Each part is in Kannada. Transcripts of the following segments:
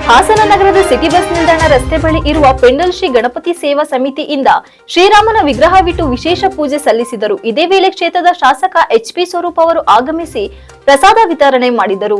ಹಾಸನ ನಗರದ ಸಿಟಿ ಬಸ್ ನಿಲ್ದಾಣ ರಸ್ತೆ ಬಳಿ ಇರುವ ಪೆಂಡಲ್ ಶ್ರೀ ಗಣಪತಿ ಸೇವಾ ಸಮಿತಿಯಿಂದ ಶ್ರೀರಾಮನ ವಿಗ್ರಹವಿಟ್ಟು ವಿಶೇಷ ಪೂಜೆ ಸಲ್ಲಿಸಿದರು. ಇದೇ ವೇಳೆ ಕ್ಷೇತ್ರದ ಶಾಸಕ ಎಚ್ಪಿ ಸ್ವರೂಪ್ ಅವರು ಆಗಮಿಸಿ ಪ್ರಸಾದ ವಿತರಣೆ ಮಾಡಿದರು.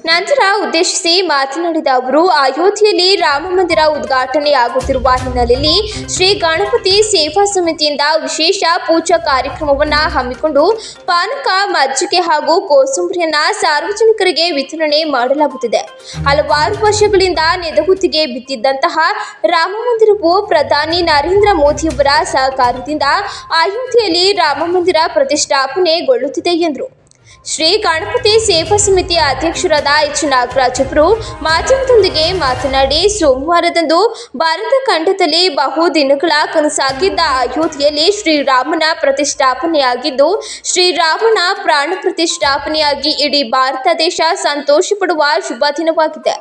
ನಂತರ ಉದ್ದೇಶಿಸಿ ಮಾತನಾಡಿದ ಅವರು, ಅಯೋಧ್ಯೆಯಲ್ಲಿ ರಾಮ ಮಂದಿರ ಉದ್ಘಾಟನೆಯಾಗುತ್ತಿರುವ ಹಿನ್ನೆಲೆಯಲ್ಲಿ ಶ್ರೀ ಗಣಪತಿ ಸೇವಾ ಸಮಿತಿಯಿಂದ ವಿಶೇಷ ಪೂಜಾ ಕಾರ್ಯಕ್ರಮವನ್ನು ಹಮ್ಮಿಕೊಂಡು ಪಾನಕ, ಮಜ್ಜಿಗೆ ಹಾಗೂ ಕೋಸಂಬರಿಯನ್ನ ಸಾರ್ವಜನಿಕರಿಗೆ ವಿತರಣೆ ಮಾಡಲಾಗುತ್ತಿದೆ. ಹಲವಾರು ವರ್ಷಗಳಿಂದ ನೆದಗುತ್ತಿಗೆ ಬಿದ್ದಿದ್ದಂತಹ ರಾಮ ಮಂದಿರವು ಪ್ರಧಾನಿ ನರೇಂದ್ರ ಮೋದಿಯವರ ಸಹಕಾರದಿಂದ ಅಯೋಧ್ಯೆಯಲ್ಲಿ ರಾಮ ಮಂದಿರ ಪ್ರತಿಷ್ಠಾಪನೆಗೊಳ್ಳುತ್ತಿದೆ ಎಂದರು. ಶ್ರೀ ಗಣಪತಿ ಸೇವಾ ಸಮಿತಿಯ ಅಧ್ಯಕ್ಷರಾದ ಎಚ್ ನಾಗರಾಜ್ ಅವರು ಮಾಧ್ಯಮದೊಂದಿಗೆ ಮಾತನಾಡಿ, ಸೋಮವಾರದಂದು ಭಾರತ ಖಂಡದಲ್ಲಿ ಬಹುದಿನಗಳ ಕನಸಾಗಿದ್ದ ಅಯೋಧ್ಯೆಯಲ್ಲಿ ಶ್ರೀರಾಮನ ಪ್ರತಿಷ್ಠಾಪನೆಯಾಗಿದ್ದು, ಶ್ರೀರಾಮನ ಪ್ರಾಣ ಪ್ರತಿಷ್ಠಾಪನೆಯಾಗಿ ಇಡೀ ಭಾರತ ದೇಶ ಸಂತೋಷ ಪಡುವ ಶುಭ ದಿನವಾಗಿದೆ.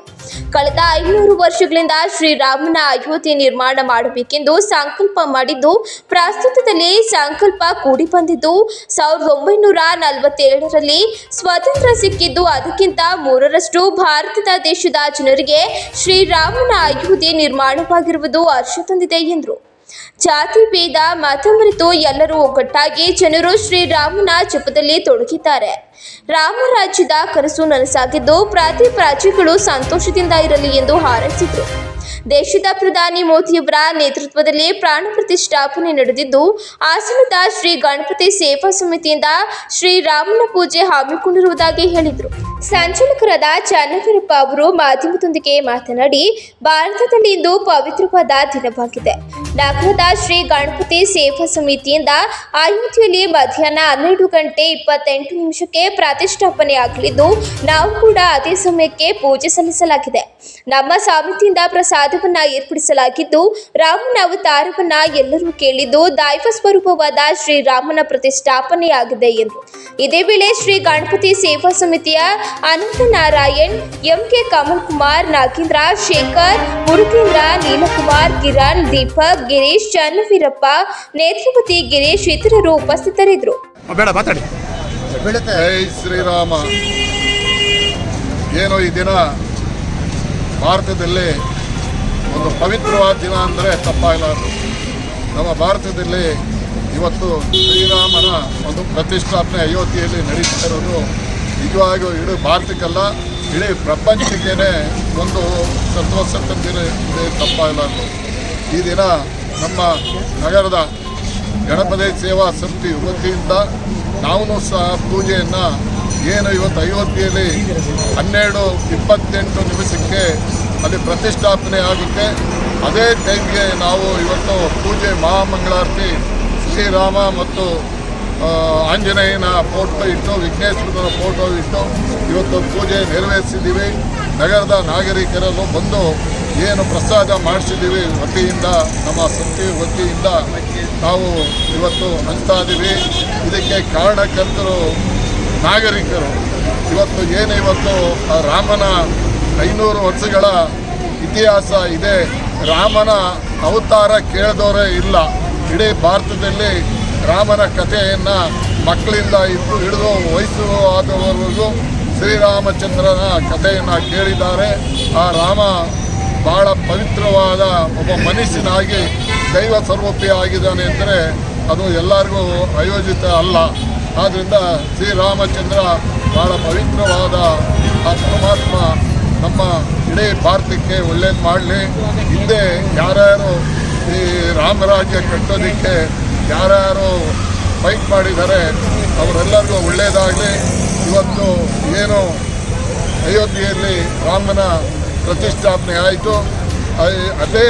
ಕಳೆದ 500 ವರ್ಷಗಳಿಂದ ಶ್ರೀರಾಮನ ಅಯೋಧ್ಯೆ ನಿರ್ಮಾಣ ಮಾಡಬೇಕೆಂದು ಸಂಕಲ್ಪ ಮಾಡಿದ್ದು, ಪ್ರಸ್ತುತದಲ್ಲಿ ಸಂಕಲ್ಪ ಕೂಡಿ ಬಂದಿದ್ದು 1947ರಲ್ಲಿ ಸ್ವಾತಂತ್ರ್ಯ ಸಿಕ್ಕಿದ್ದು, ಅದಕ್ಕಿಂತ 3ರಷ್ಟು ಭಾರತದ ದೇಶದ ಜನರಿಗೆ ಶ್ರೀರಾಮನ ಅಯೋಧ್ಯೆ ನಿರ್ಮಾಣವಾಗಿರುವುದು ಹರ್ಷ ತಂದಿದೆ ಎಂದರು. ಜಾತಿ ಭೇದ ಮತ ಮರೆತು ಎಲ್ಲರೂ ಒಗ್ಗಟ್ಟಾಗಿ ಜನರು ಶ್ರೀರಾಮನ ಜಪದಲ್ಲಿ ತೊಡಗಿದ್ದಾರೆ. ರಾಮರಾಜ್ಯದ ಕನಸು ನನಸಾಗಿದ್ದು, ಪ್ರತಿ ಪ್ರಜೆಗಳು ಸಂತೋಷದಿಂದ ಇರಲಿ ಎಂದು ಹಾರೈಸಿದರು. ದೇಶದ ಪ್ರಧಾನಿ ಮೋದಿಯವರ ನೇತೃತ್ವದಲ್ಲಿ ಪ್ರಾಣ ಪ್ರತಿಷ್ಠಾಪನೆ ನಡೆದಿದ್ದು, ಹಾಸನದ ಶ್ರೀ ಗಣಪತಿ ಸೇವಾ ಸಮಿತಿಯಿಂದ ಶ್ರೀರಾಮನ ಪೂಜೆ ಹಮ್ಮಿಕೊಂಡಿರುವುದಾಗಿ ಹೇಳಿದರು. ಸಂಚಾಲಕರಾದ ಚನ್ನವೀರಪ್ಪ ಅವರು ಮಾಧ್ಯಮದೊಂದಿಗೆ ಮಾತನಾಡಿ, ಭಾರತದಲ್ಲಿ ಇಂದು ಪವಿತ್ರವಾದ ದಿನವಾಗಿದೆ. ನಗರದ ಶ್ರೀ ಗಣಪತಿ ಸೇವಾ ಸಮಿತಿಯಿಂದ ಅಯೋಧ್ಯೆಯಲ್ಲಿ ಮಧ್ಯಾಹ್ನ 12:28 ಪ್ರತಿಷ್ಠಾಪನೆಯಾಗಲಿದ್ದು, ನಾವು ಕೂಡ ಅದೇ ಸಮಯಕ್ಕೆ ಪೂಜೆ ಸಲ್ಲಿಸಲಾಗಿದೆ. ನಮ್ಮ ಸಮಿತಿಯಿಂದ ಪ್ರಸಾದವನ್ನ ಏರ್ಪಡಿಸಲಾಗಿದ್ದು, ರಾಮನ ಅವತಾರವನ್ನ ಎಲ್ಲರೂ ಕೇಳಿದ್ದು, ದೈವ ಸ್ವರೂಪವಾದ ಶ್ರೀರಾಮನ ಪ್ರತಿಷ್ಠಾಪನೆಯಾಗಿದೆ ಎಂದರು. ಇದೇ ವೇಳೆ ಶ್ರೀ ಗಣಪತಿ ಸೇವಾ ಸಮಿತಿಯ ಅನಂತ ನಾರಾಯಣ್, ಎಂಕೆ ಕಮಲ್ ಕುಮಾರ್, ನಾಗೇಂದ್ರ, ಶೇಖರ್, ಮುರುಗೇಂದ್ರ, ನೀಲಕುಮಾರ್, ಕಿರಣ್, ದೀಪಕ್, ಗಿರೀಶ್, ಚನ್ನವೀರಪ್ಪ, ನೇತ್ರಾವತಿ, ಗಿರೀಶ್ ಇತರರು ಉಪಸ್ಥಿತರಿದ್ದರು. ಜೈ ಶ್ರೀರಾಮ. ಏನು ಈ ದಿನ ಭಾರತದಲ್ಲಿ ಒಂದು ಪವಿತ್ರವಾದ ದಿನ ಅಂದರೆ ತಪ್ಪಾಗಲಾರದು. ನಮ್ಮ ಭಾರತದಲ್ಲಿ ಇವತ್ತು ಶ್ರೀರಾಮನ ಒಂದು ಪ್ರತಿಷ್ಠಾಪನೆ ಅಯೋಧ್ಯೆಯಲ್ಲಿ ನಡೀತಾ ಇರೋದು ನಿಜವಾಗಿಯೂ ಇಡೀ ಭಾರತಕ್ಕಲ್ಲ, ಇಡೀ ಪ್ರಪಂಚಕ್ಕೇ ಒಂದು ಸಂತೋಷ ತಂದಿದೆ, ತಪ್ಪಾಗಲಾರದು. ಈ ದಿನ ನಮ್ಮ ನಗರದ ಗಣಪತಿ ಸೇವಾ ಸಮಿತಿ ವತಿಯಿಂದ ನಾವು ಸಹ ಪೂಜೆಯನ್ನು ಏನು ಇವತ್ತು ಅಯೋಧ್ಯೆಯಲ್ಲಿ 12:28 ಅಲ್ಲಿ ಪ್ರತಿಷ್ಠಾಪನೆ ಆಗುತ್ತೆ. ಅದೇ ಟೈಮ್ಗೆ ನಾವು ಇವತ್ತು ಪೂಜೆ ಮಹಾಮಂಗಳಾರತಿ ಶ್ರೀರಾಮ ಮತ್ತು ಆಂಜನೇಯನ ಫೋಟೋ ಇಟ್ಟು, ವಿಘ್ನೇಶ್ವರನ ಫೋಟೋ ಇಟ್ಟು ಇವತ್ತು ಪೂಜೆ ನೆರವೇರಿಸಿದ್ದೀವಿ. ನಗರದ ನಾಗರಿಕರಲ್ಲೂ ಬಂದು ಏನು ಪ್ರಸಾದ ಮಾಡಿಸಿದ್ದೀವಿ ವತಿಯಿಂದ, ನಮ್ಮ ಸಮಿತಿ ವತಿಯಿಂದ ನಾವು ಇವತ್ತು ಹಂಚ್ತಾ ಇದ್ದೀವಿ. ಇದಕ್ಕೆ ಕಾರಣಕರ್ತರು ನಾಗರಿಕರು. ಇವತ್ತು ರಾಮನ 500 ವರ್ಷಗಳ ಇತಿಹಾಸ ಇದೆ. ರಾಮನ ಅವತಾರ ಕೇಳಿದವರೇ ಇಲ್ಲ. ಇಡೀ ಭಾರತದಲ್ಲಿ ರಾಮನ ಕಥೆಯನ್ನು ಮಕ್ಕಳಿಂದ ಹಿಡಿದು ವಯಸ್ಸಾದವರೆಗೂ ಶ್ರೀರಾಮಚಂದ್ರನ ಕಥೆಯನ್ನು ಕೇಳಿದ್ದಾರೆ. ಆ ರಾಮ ಬಹಳ ಪವಿತ್ರವಾದ ಒಬ್ಬ ಮನುಷ್ಯನಾಗಿ ದೈವ ಸ್ವರೂಪಿ ಆಗಿದ್ದಾನೆ ಅಂದರೆ ಅದು ಎಲ್ಲರಿಗೂ ಆಯೋಜಿತ ಅಲ್ಲ. ಆದ್ದರಿಂದ ಶ್ರೀರಾಮಚಂದ್ರ ಬಹಳ ಪವಿತ್ರವಾದ ಆ ಪರಮಾತ್ಮ ನಮ್ಮ ಇಡೀ ಭಾರತಕ್ಕೆ ಒಳ್ಳೇದು ಮಾಡಲಿ. ಹಿಂದೆ ಯಾರ್ಯಾರು ಈ ರಾಮರಾಜ್ಯ ಕಟ್ಟೋದಕ್ಕೆ ಯಾರ್ಯಾರು ಫೈಟ್ ಮಾಡಿದ್ದಾರೆ ಅವರೆಲ್ಲರಿಗೂ ಒಳ್ಳೆಯದಾಗಲಿ. ಇವತ್ತು ಏನು ಅಯೋಧ್ಯೆಯಲ್ಲಿ ರಾಮನ ಪ್ರತಿಷ್ಠಾಪನೆ ಆಯಿತು, ಅದೇ